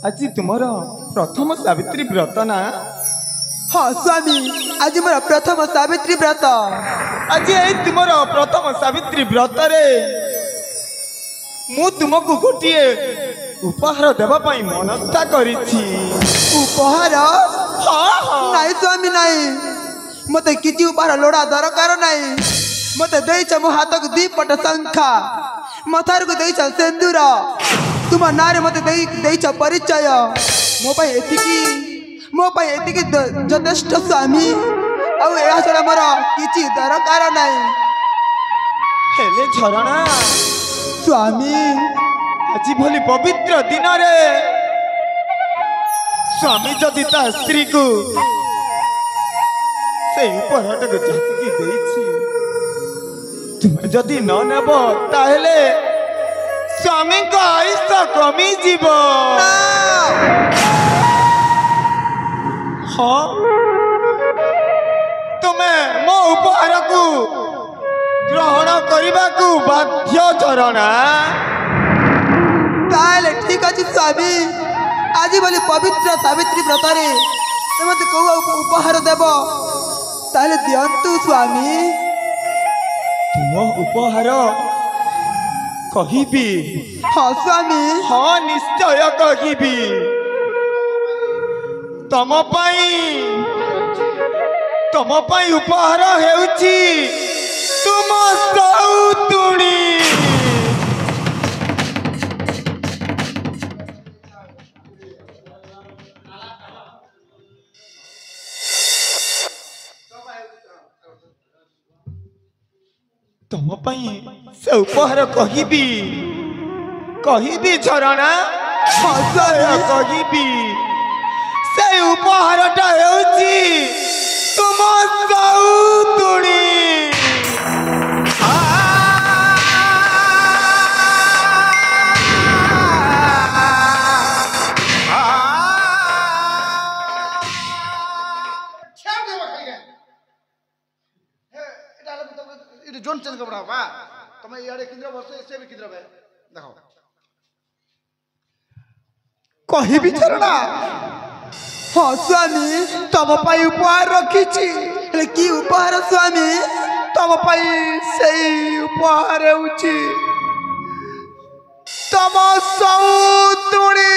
आज तुमर प्रथम सावित्री व्रत ना? हाँ स्वामी, आज मोर प्रथम सावित्री व्रत। आज तुमर प्रथम सावित्री व्रत रे मु तुमको गोटे उपहार देवा पाई मनस्था करिछि। उपहार? हाँ हाँ। नहीं स्वामी नहीं, मते किसी उपहार लोड़ा दरकार नहीं। मते देइछ मो हाथ को दीपट शंखा, मथार को देइछ सिंदूर, तुम नारे मते देइछ परिचय। मो पाई एतिकी यथेष्ट स्वामी। आउ या छड़ा मोर किछि दरकार नहीं। हेले झरणा स्वामी, आज भली पवित्र दिन रे स्वामी जदि ता स्त्री को से उपहार को जातिकी देइछि, तुम जदि न नेब ताहेले स्वामी को आयुष कमी जीव। हाँ, तुम्हें मो उपहार को ग्रहण करने को बाध्य झरणा। ताले ठीक अछि स्वामी, आज बोली पवित्र सावित्री व्रत रे मते को उपहार देव ताले दियंतु स्वामी। तुम उपहार कहिबी? हाँ स्वामी। हाँ निश्चय कहिबी। तम पाई उपहार हेउछि तुम सौतुणी। तुम पाई से उपहार कहिबी झरणा। कहिबी से उपहारटा हेउछि तुम सौतुणी। जोन चेंज कर बा तुम इयाडे किंद्र वर्ष से भी किंद्र बे देखो कहिबी झरणा। हाँ स्वामी, तम पाई उपहार रखिछि। हेले की उपहार स्वामी? तम पाई सेई उपहार हेउछि तम सौतुणी।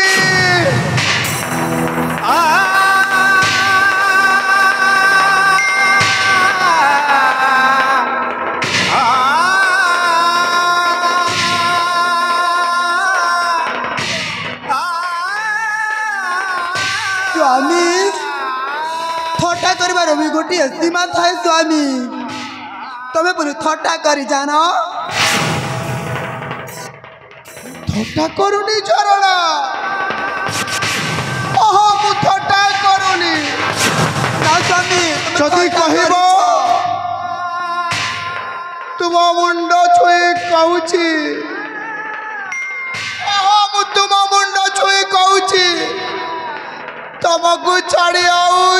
स्वामी, थट्टा करबार भी गोटे सीमा थाए स्वामी। तमे पुरी थट्टा करी जान। थट्टा करुनी झरणा। ओहो मु थट्टा करुनी। ना स्वामी, जदि कहब तुम मुंड छुई कहूछि। ओहो मु तुम मुंड छुई कहूछि, तुमको छाड़ी आउ